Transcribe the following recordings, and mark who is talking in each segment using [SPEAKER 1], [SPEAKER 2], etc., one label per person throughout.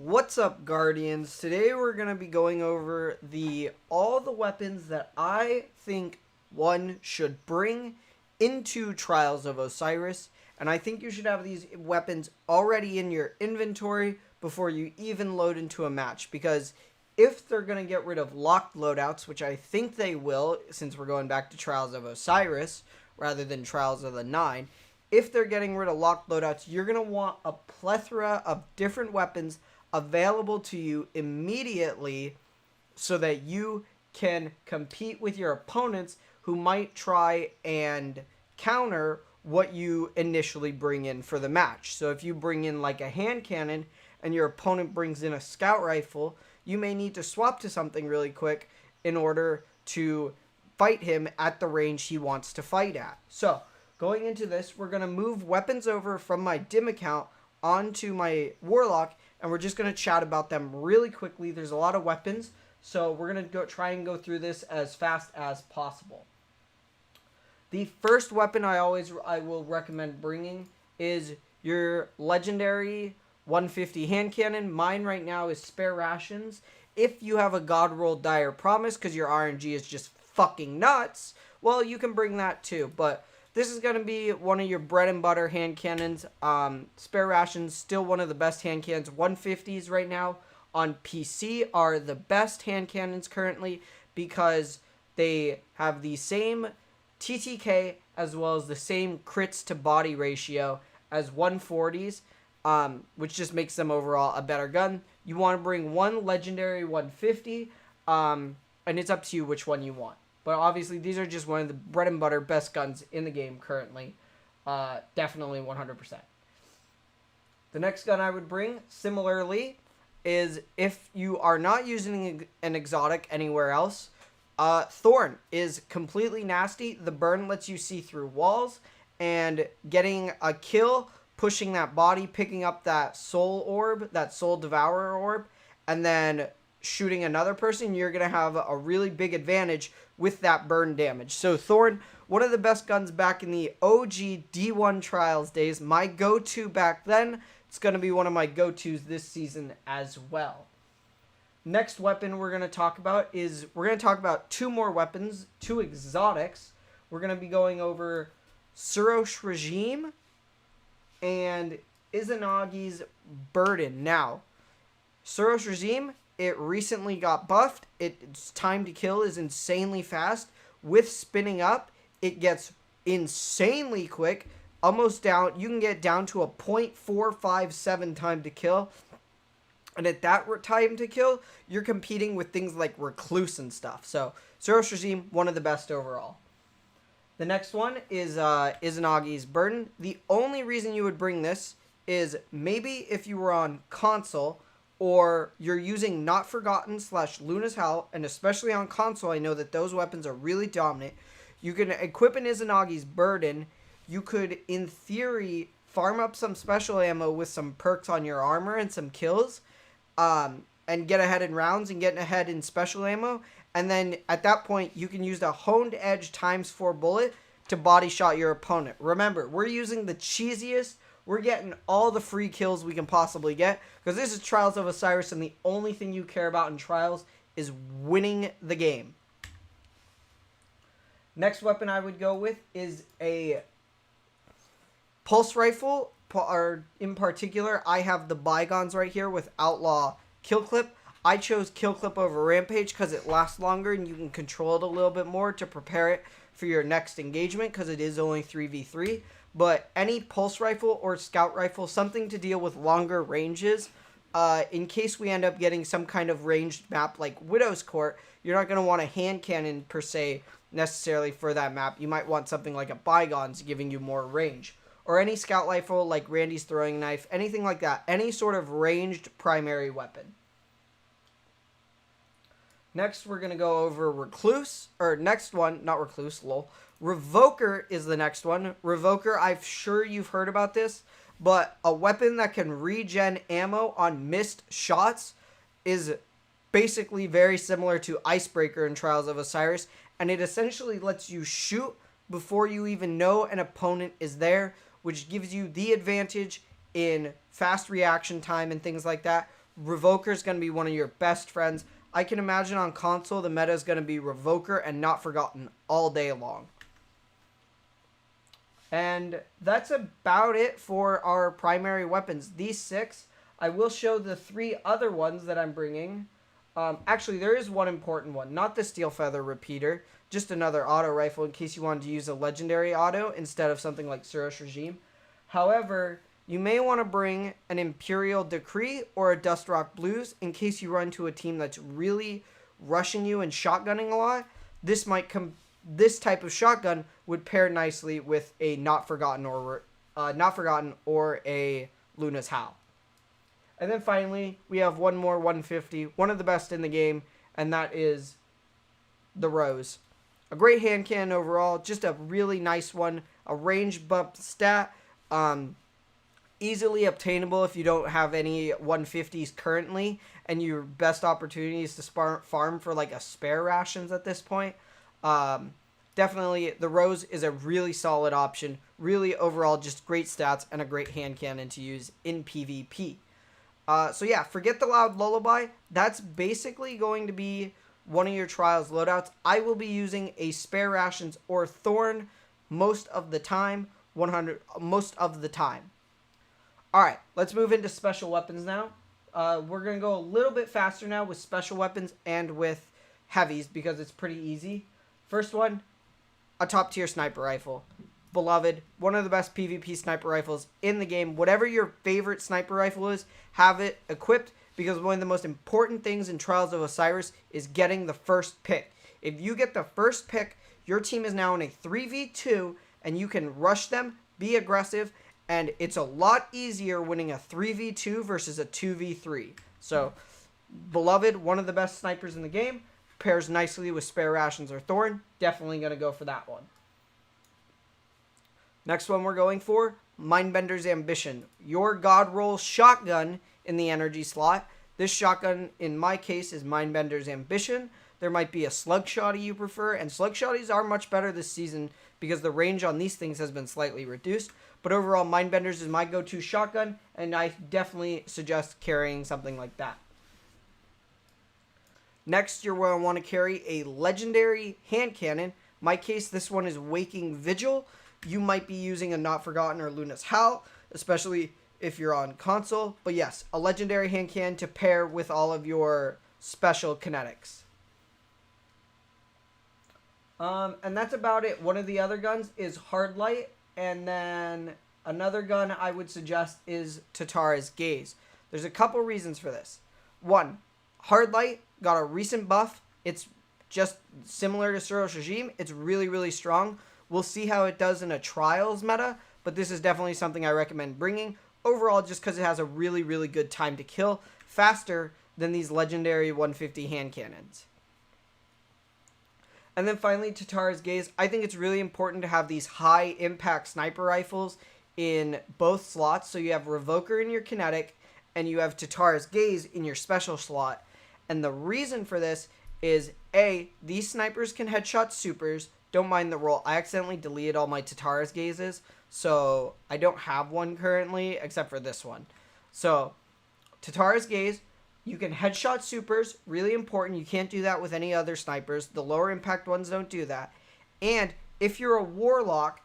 [SPEAKER 1] What's up, Guardians? Today we're going to be going over all the weapons that I think one should bring into Trials of Osiris, and I think you should have these weapons already in your inventory before you even load into a match, because if they're going to get rid of locked loadouts, which I think they will since we're going back to Trials of Osiris rather than Trials of the 9, if they're getting rid of locked loadouts, you're going to want a plethora of different weapons available to you immediately so that you can compete with your opponents who might try and counter what you initially bring in for the match. So if you bring in like a hand cannon and your opponent brings in a scout rifle, you may need to swap to something really quick in order to fight him at the range he wants to fight at. So going into this, we're going to move weapons over from my dim account onto my warlock, and we're just going to chat about them really quickly. There's a lot of weapons, so we're going to try and go through this as fast as possible. The first weapon I will recommend bringing is your legendary 150 hand cannon. Mine right now is spare rations. If you have a god roll dire promise because your RNG is just fucking nuts, well, you can bring that too, but this is going to be one of your bread and butter hand cannons. Spare rations, still one of the best hand cannons. 150s right now on PC are the best hand cannons currently because they have the same TTK as well as the same crits to body ratio as 140s, which just makes them overall a better gun. You want to bring one legendary 150, and it's up to you which one you want. But obviously, these are just one of the bread and butter best guns in the game currently. Definitely 100%. The next gun I would bring, similarly, is if you are not using an exotic anywhere else, Thorn is completely nasty. The burn lets you see through walls, and getting a kill, pushing that body, picking up that soul orb, that soul devourer orb, and then shooting another person, you're going to have a really big advantage with that burn damage. So Thorn, one of the best guns back in the OG D1 Trials days. My go-to back then. It's going to be one of my go-tos this season as well. Next weapon we're going to talk about is, we're going to talk about two more weapons, two exotics. We're going to be going over Soroush Regime and Izanagi's Burden. Now, Soroush Regime, it recently got buffed. Its time to kill is insanely fast. With spinning up, it gets insanely quick. Almost down, you can get down to a 0.457 time to kill. And at that time to kill, you're competing with things like Recluse and stuff. So, Soroush Regime, one of the best overall. The next one is Izanagi's Burden. The only reason you would bring this is maybe if you were on console, or you're using Not Forgotten / Luna's Howl, and especially on console, I know that those weapons are really dominant. You can equip an Izanagi's Burden. You could, in theory, farm up some special ammo with some perks on your armor and some kills, and get ahead in rounds and get ahead in special ammo. And then at that point, you can use the Honed Edge ×4 bullet to body shot your opponent. Remember, we're using the cheesiest. We're getting all the free kills we can possibly get, because this is Trials of Osiris, and the only thing you care about in Trials is winning the game. Next weapon I would go with is a pulse rifle, or in particular, I have the Bygones right here with Outlaw Kill Clip. I chose Kill Clip over Rampage because it lasts longer and you can control it a little bit more to prepare it for your next engagement, because it is only 3v3. But any pulse rifle or scout rifle, something to deal with longer ranges, in case we end up getting some kind of ranged map like Widow's Court, you're not going to want a hand cannon per se necessarily for that map. You might want something like a Bygones giving you more range. Or any scout rifle like Randy's throwing knife, anything like that. Any sort of ranged primary weapon. Next, we're going to go over Recluse, or next one, not Recluse, lol. Revoker is the next one. Revoker, I'm sure you've heard about this, but a weapon that can regen ammo on missed shots is basically very similar to Icebreaker in Trials of Osiris, and it essentially lets you shoot before you even know an opponent is there, which gives you the advantage in fast reaction time and things like that. Revoker is going to be one of your best friends. I can imagine on console the meta is going to be Revoker and Not Forgotten all day long. And that's about it for our primary weapons. These 6, I will show the 3 other ones that I'm bringing. Actually, there is one important one. Not the Steel Feather Repeater. Just another auto rifle in case you wanted to use a legendary auto instead of something like Soroush Regime. However, you may want to bring an Imperial Decree or a Dustrock Blues in case you run to a team that's really rushing you and shotgunning a lot. This type of shotgun would pair nicely with a Not Forgotten or a Luna's Howl. And then finally, we have one more 150, one of the best in the game, and that is the Rose. A great hand cannon overall, just a really nice one, a range bump stat, easily obtainable if you don't have any 150s currently, and your best opportunity is to farm for like a spare rations at this point. Definitely, the Rose is a really solid option, really overall just great stats and a great hand cannon to use in PvP. So yeah, forget the Loud Lullaby. That's basically going to be one of your Trials loadouts. I will be using a Spare Rations or Thorn most of the time. Most of the time. Alright, let's move into special weapons now. We're going to go a little bit faster now with special weapons and with heavies because it's pretty easy. First one, a top tier sniper rifle. Beloved, one of the best PvP sniper rifles in the game. Whatever your favorite sniper rifle is, have it equipped because one of the most important things in Trials of Osiris is getting the first pick. If you get the first pick, your team is now in a 3v2 and you can rush them, be aggressive, and it's a lot easier winning a 3v2 versus a 2v3. So, Beloved, one of the best snipers in the game, pairs nicely with Spare Rations or Thorn. Definitely going to go for that one. Next one we're going for, Mindbenders Ambition. Your God Roll shotgun in the energy slot. This shotgun, in my case, is Mindbenders Ambition. There might be a Slug Shotty you prefer, and Slug Shotties are much better this season because the range on these things has been slightly reduced. But overall, Mindbenders is my go-to shotgun, and I definitely suggest carrying something like that. Next, you're going to want to carry a legendary hand cannon. In my case, this one is Waking Vigil. You might be using a Not Forgotten or Luna's Howl, especially if you're on console. But yes, a legendary hand cannon to pair with all of your special kinetics. And that's about it. One of the other guns is Hardlight. And then another gun I would suggest is Tatara's Gaze. There's a couple reasons for this. One, Hardlight got a recent buff. It's just similar to Soroush Regime. It's really, really strong. We'll see how it does in a Trials meta, but this is definitely something I recommend bringing. Overall, just because it has a really, really good time to kill, faster than these legendary 150 hand cannons. And then finally, Tatara's Gaze. I think it's really important to have these high impact sniper rifles in both slots. So you have Revoker in your kinetic, and you have Tatara's Gaze in your special slot. And the reason for this is, A, these snipers can headshot supers. Don't mind the roll. I accidentally deleted all my Tatara's Gazes, so I don't have one currently except for this one. So, Tatara's Gaze, you can headshot supers, really important. You can't do that with any other snipers. The lower impact ones don't do that. And if you're a Warlock,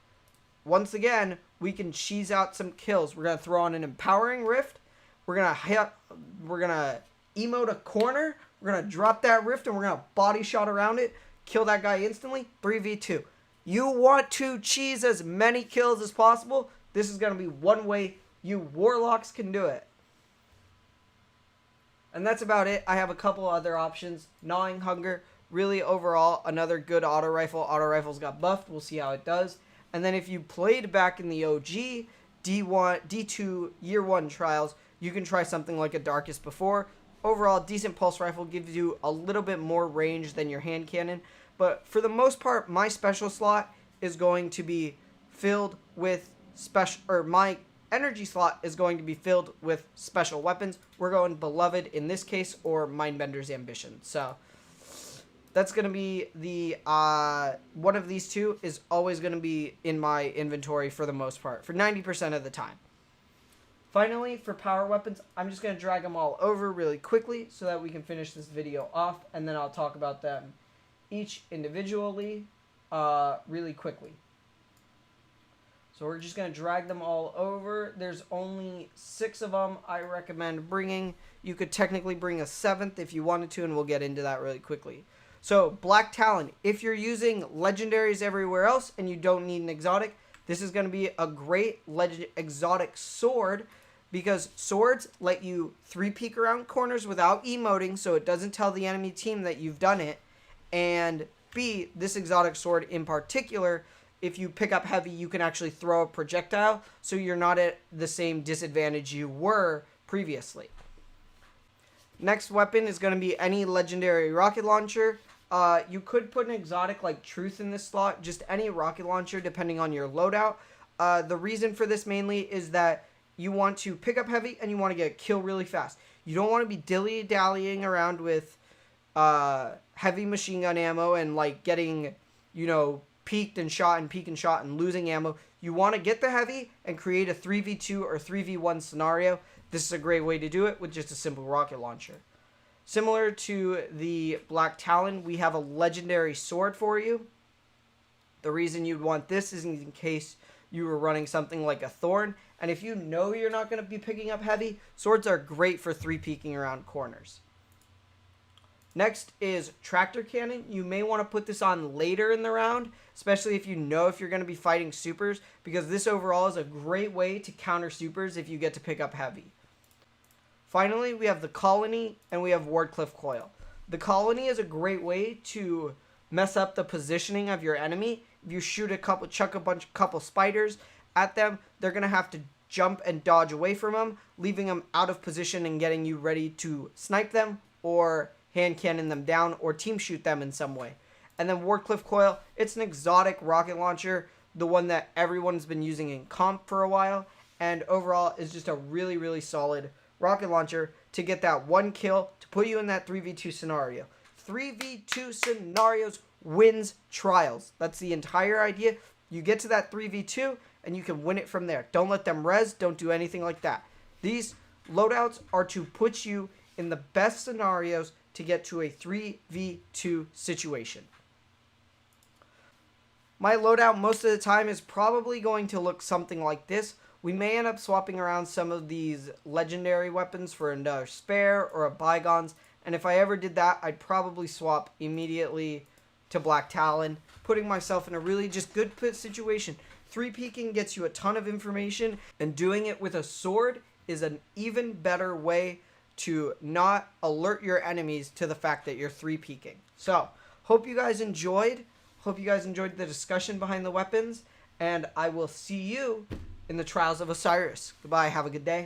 [SPEAKER 1] once again, we can cheese out some kills. We're going to throw on an Empowering Rift. We're going to emote a corner. We're going to drop that rift and we're going to body shot around it. Kill that guy instantly. 3v2. You want to cheese as many kills as possible. This is going to be one way you Warlocks can do it. And that's about it. I have a couple other options. Gnawing Hunger. Really, overall, another good auto rifle. Auto rifles got buffed. We'll see how it does. And then if you played back in the OG, D2 Year 1 Trials, you can try something like a Darkest Before. Overall, decent pulse rifle, gives you a little bit more range than your hand cannon. But for the most part, my special slot is going to be filled with my energy slot is going to be filled with special weapons. We're going Beloved in this case, or Mindbender's Ambition. So that's going to be the one of these two is always going to be in my inventory for the most part, for 90% of the time. Finally, for power weapons, I'm just going to drag them all over really quickly so that we can finish this video off, and then I'll talk about them each individually really quickly. So we're just going to drag them all over. There's only 6 of them I recommend bringing. You could technically bring a 7th if you wanted to, and we'll get into that really quickly. So, Black Talon. If you're using legendaries everywhere else and you don't need an exotic, this is going to be a great exotic sword, because swords let you 3-peek around corners without emoting, so it doesn't tell the enemy team that you've done it. And B, this exotic sword in particular, if you pick up heavy, you can actually throw a projectile, so you're not at the same disadvantage you were previously. Next weapon is going to be any legendary rocket launcher. You could put an exotic like Truth in this slot, just any rocket launcher depending on your loadout. The reason for this mainly is that you want to pick up heavy and you want to get a kill really fast. You don't want to be dilly-dallying around with heavy machine gun ammo and like getting, peeked and shot and losing ammo. You want to get the heavy and create a 3v2 or 3v1 scenario. This is a great way to do it with just a simple rocket launcher. Similar to the Black Talon, we have a legendary sword for you. The reason you'd want this is in case you were running something like a Thorn. And if you know you're not going to be picking up heavy, swords are great for 3-peeking around corners. Next is Tractor Cannon. You may want to put this on later in the round, especially if you know if you're going to be fighting supers, because this overall is a great way to counter supers if you get to pick up heavy. Finally, we have the Colony and we have Wardcliff Coil. The Colony is a great way to mess up the positioning of your enemy. If you chuck a couple spiders at them, they're going to have to jump and dodge away from them, leaving them out of position and getting you ready to snipe them or hand cannon them down or team shoot them in some way. And then Wardcliff Coil, it's an exotic rocket launcher, the one that everyone's been using in comp for a while, and overall is just a really, really solid rocket launcher to get that one kill to put you in that 3v2 scenario. 3v2 scenarios wins Trials. That's the entire idea. You get to that 3v2 and you can win it from there. Don't let them res. Don't do anything like that. These loadouts are to put you in the best scenarios to get to a 3v2 situation. My loadout most of the time is probably going to look something like this. We may end up swapping around some of these legendary weapons for another spare or a bygones. And if I ever did that, I'd probably swap immediately to Black Talon, putting myself in a really just good situation. 3-peeking gets you a ton of information, and doing it with a sword is an even better way to not alert your enemies to the fact that you're 3-peeking. So, hope you guys enjoyed. Hope you guys enjoyed the discussion behind the weapons, and I will see you in the Trials of Osiris. Goodbye. Have a good day.